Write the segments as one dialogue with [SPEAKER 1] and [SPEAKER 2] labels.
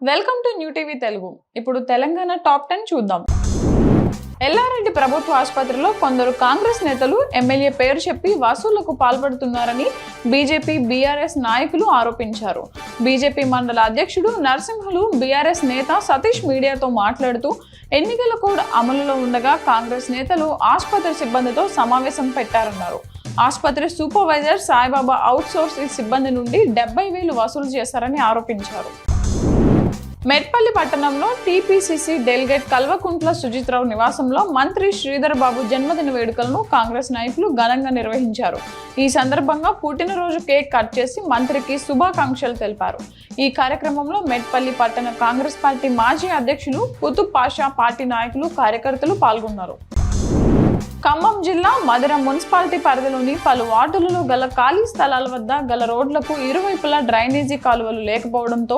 [SPEAKER 1] Welcome to new TV Telugu. ఇప్పుడు Telangana top 10 చూద్దాం. ఎల్లారెడ్డి ప్రభుత్వ ఆసుపత్రిలో కొందరు కాంగ్రెస్ నేతలు ఎమ్మెల్యే పేరు చెప్పి వసూళ్లకు పాల్పడుతున్నారని బీజేపీ బీఆర్ఎస్ నాయకులు ఆరోపించారు. బీజేపీ మండల అధ్యక్షుడు నరసింహులు బీఆర్ఎస్ నేత సతీష్ మీడియాతో మాట్లాడుతూ ఎన్నికల కోడ్ అమలులో ఉండగా కాంగ్రెస్ నేతలు ఆసుపత్రి సిబ్బందితో సమావేశం పెట్టారన్నారు. ఆసుపత్రి సూపర్వైజర్ సాయిబాబా అవుట్సోర్సింగ్ సిబ్బంది నుండి 70,000 వసూలు చేశారని ఆరోపించారు. మెట్పల్లి పట్టణంలో టీపీసీసీ డెలిగేట్ కల్వకుంట్ల సుజిత్రావు నివాసంలో మంత్రి శ్రీధర్ బాబు జన్మదిన వేడుకలను కాంగ్రెస్ నాయకులు ఘనంగా నిర్వహించారు. ఈ సందర్భంగా పుట్టినరోజు కేక్ కట్ చేసి మంత్రికి శుభాకాంక్షలు తెలిపారు. ఈ కార్యక్రమంలో మెట్పల్లి పట్టణ కాంగ్రెస్ పార్టీ మాజీ అధ్యక్షులు కుతుబ్ పాషా, పార్టీ నాయకులు, కార్యకర్తలు పాల్గొన్నారు. ఖమ్మం జిల్లా మధిర మున్సిపాలిటీ పరిధిలోని పలు వార్డులలో గల ఖాళీ స్థలాల వద్ద గల రోడ్లకు ఇరువైపులా డ్రైనేజీ కాలువలు లేకపోవడంతో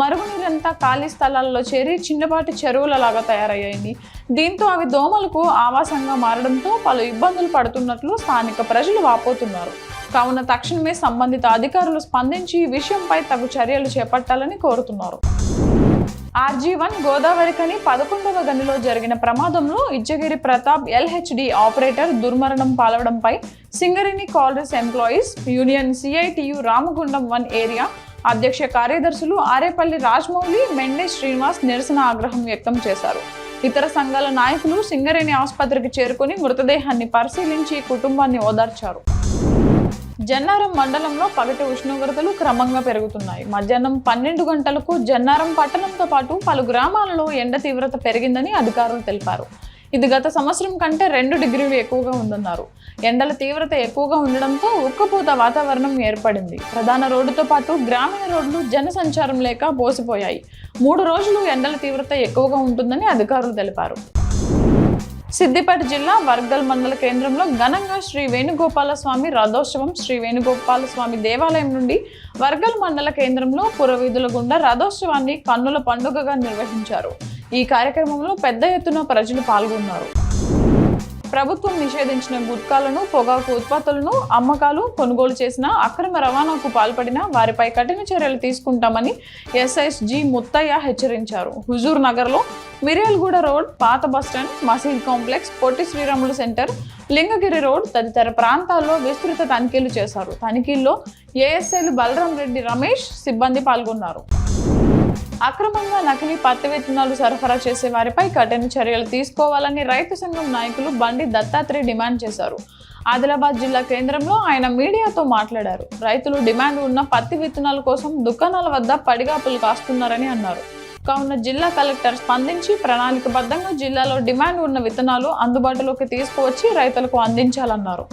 [SPEAKER 1] మరుగునీరంతా ఖాళీ స్థలాలలో చేరి చిన్నపాటి చెరువులలాగా తయారయ్యాయి. దీంతో అవి దోమలకు ఆవాసంగా మారడంతో పలు ఇబ్బందులు పడుతున్నట్లు స్థానిక ప్రజలు వాపోతున్నారు. కావున తక్షణమే సంబంధిత అధికారులు స్పందించి ఈ విషయంపై తగు చర్యలు చేపట్టాలని కోరుతున్నారు. RG1 గోదావరికని 11వ గనిలో జరిగిన ప్రమాదంలో ఇచ్చగిరి ప్రతాప్ LHD ఆపరేటర్ దుర్మరణం పాలవడంపై Singareni collieries employees union CITU Ramagundam 1 area అధ్యక్ష కార్యదర్శులు ఆరేపల్లి రాజమౌళి, మెండే శ్రీనివాస్ నిరసన ఆగ్రహం వ్యక్తం చేశారు. ఇతర సంఘాల నాయకులు సింగరేణి ఆసుపత్రికి చేరుకుని మృతదేహాన్ని పరిశీలించి కుటుంబాన్ని ఓదార్చారు. జన్నారం మండలంలో పగటి ఉష్ణోగ్రతలు క్రమంగా పెరుగుతున్నాయి. మధ్యాహ్నం 12 గంటలకు జన్నారం పట్టణంతో పాటు పలు గ్రామాలలో ఎండ తీవ్రత పెరిగిందని అధికారులు తెలిపారు. ఇది గత సంవత్సరం కంటే 2 డిగ్రీలు ఎక్కువగా ఉందన్నారు. ఎండల తీవ్రత ఎక్కువగా ఉండడంతో ఉక్కపోత వాతావరణం ఏర్పడింది. ప్రధాన రోడ్డుతో పాటు గ్రామీణ రోడ్లు జనసంచారం లేక బోసిపోయాయి. 3 రోజులు ఎండల తీవ్రత ఎక్కువగా ఉంటుందని అధికారులు తెలిపారు. సిద్దిపేట జిల్లా వర్గల్ మండల కేంద్రంలో ఘనంగా శ్రీ వేణుగోపాలస్వామి రథోత్సవం శ్రీ వేణుగోపాలస్వామి దేవాలయం నుండి వర్గల్ మండల కేంద్రంలో పురవీధుల గుండా రథోత్సవాన్ని కన్నుల పండుగగా నిర్వహించారు. ఈ కార్యక్రమంలో పెద్ద ఎత్తున ప్రజలు పాల్గొన్నారు. ప్రభుత్వం నిషేధించిన గుట్కాలను, పొగాకు ఉత్పత్తులను అమ్మకాలు, కొనుగోలు చేసిన, అక్రమ రవాణాకు పాల్పడిన వారిపై కఠిన చర్యలు తీసుకుంటామని SSG ముత్తయ్య హెచ్చరించారు. హుజూర్ నగర్లో మిర్యాలగూడ రోడ్, పాత బస్టాండ్, మసీద్ complex, Potti Sriramulu centre, Lingagiri road తదితర ప్రాంతాల్లో విస్తృత తనిఖీలు చేశారు. తనిఖీల్లో ASIలు బలరాం రెడ్డి, రమేష్ సిబ్బంది పాల్గొన్నారు. అక్రమంగా నకిలీ పత్తి విత్తనాలు సరఫరా చేసే వారిపై కఠిన చర్యలు తీసుకోవాలని రైతు సంఘం నాయకులు బండి దత్తాత్రేయ డిమాండ్ చేశారు. ఆదిలాబాద్ జిల్లా కేంద్రంలో ఆయన మీడియాతో మాట్లాడారు. రైతులు డిమాండ్ ఉన్న పత్తి విత్తనాల కోసం దుకాణాల వద్ద పడిగాపులు కాస్తున్నారని అన్నారు. కావున జిల్లా కలెక్టర్ స్పందించి ప్రణాళికబద్ధంగా జిల్లాలో డిమాండ్ ఉన్న విత్తనాలు అందుబాటులోకి తీసుకువచ్చి రైతులకు అందించాలన్నారు.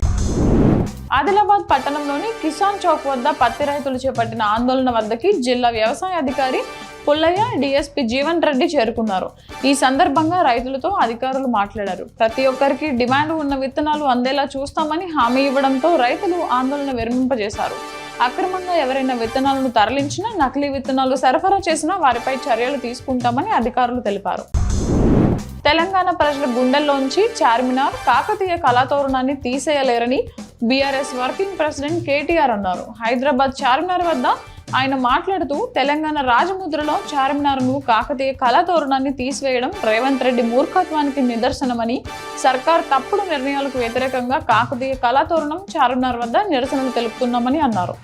[SPEAKER 1] ఆదిలాబాద్ పట్టణంలోని కిసాన్ చౌక్ వద్ద పత్తి రైతులు చేపట్టిన ఆందోళన వద్దకి జిల్లా వ్యవసాయ అధికారి పుల్లయ్య, DSP జీవన్ రెడ్డి చేరుకున్నారు. ఈ సందర్భంగా రైతులతో అధికారులు మాట్లాడారు. ప్రతి ఒక్కరికి డిమాండ్ ఉన్న విత్తనాలు అందేలా చూస్తామని హామీ ఇవ్వడంతో రైతులు ఆందోళన విరమింపజేశారు. అక్రమంగా ఎవరైనా విత్తనాలను తరలించినా, నకిలీ విత్తనాలు సరఫరా చేసినా వారిపై చర్యలు తీసుకుంటామని అధికారులు తెలిపారు. తెలంగాణ ప్రజల గుండెల్లోంచి చార్మినార్, కాకతీయ కళాతోరణాన్ని తీసేయలేరని BRS వర్కింగ్ ప్రెసిడెంట్ KTR అన్నారు. హైదరాబాద్ చార్మినార్ వద్ద ఆయన మాట్లాడుతూ తెలంగాణ రాజముద్రలో చార్మినార్ను, కాకతీయ కళాతోరణాన్ని తీసివేయడం రేవంత్ రెడ్డి మూర్ఖత్వానికి నిదర్శనమని, సర్కార్ తప్పుడు నిర్ణయాలకు వ్యతిరేకంగా కాకతీయ కళాతోరణం, చార్మినార్ వద్ద నిరసనలు తెలుపుతున్నామని అన్నారు.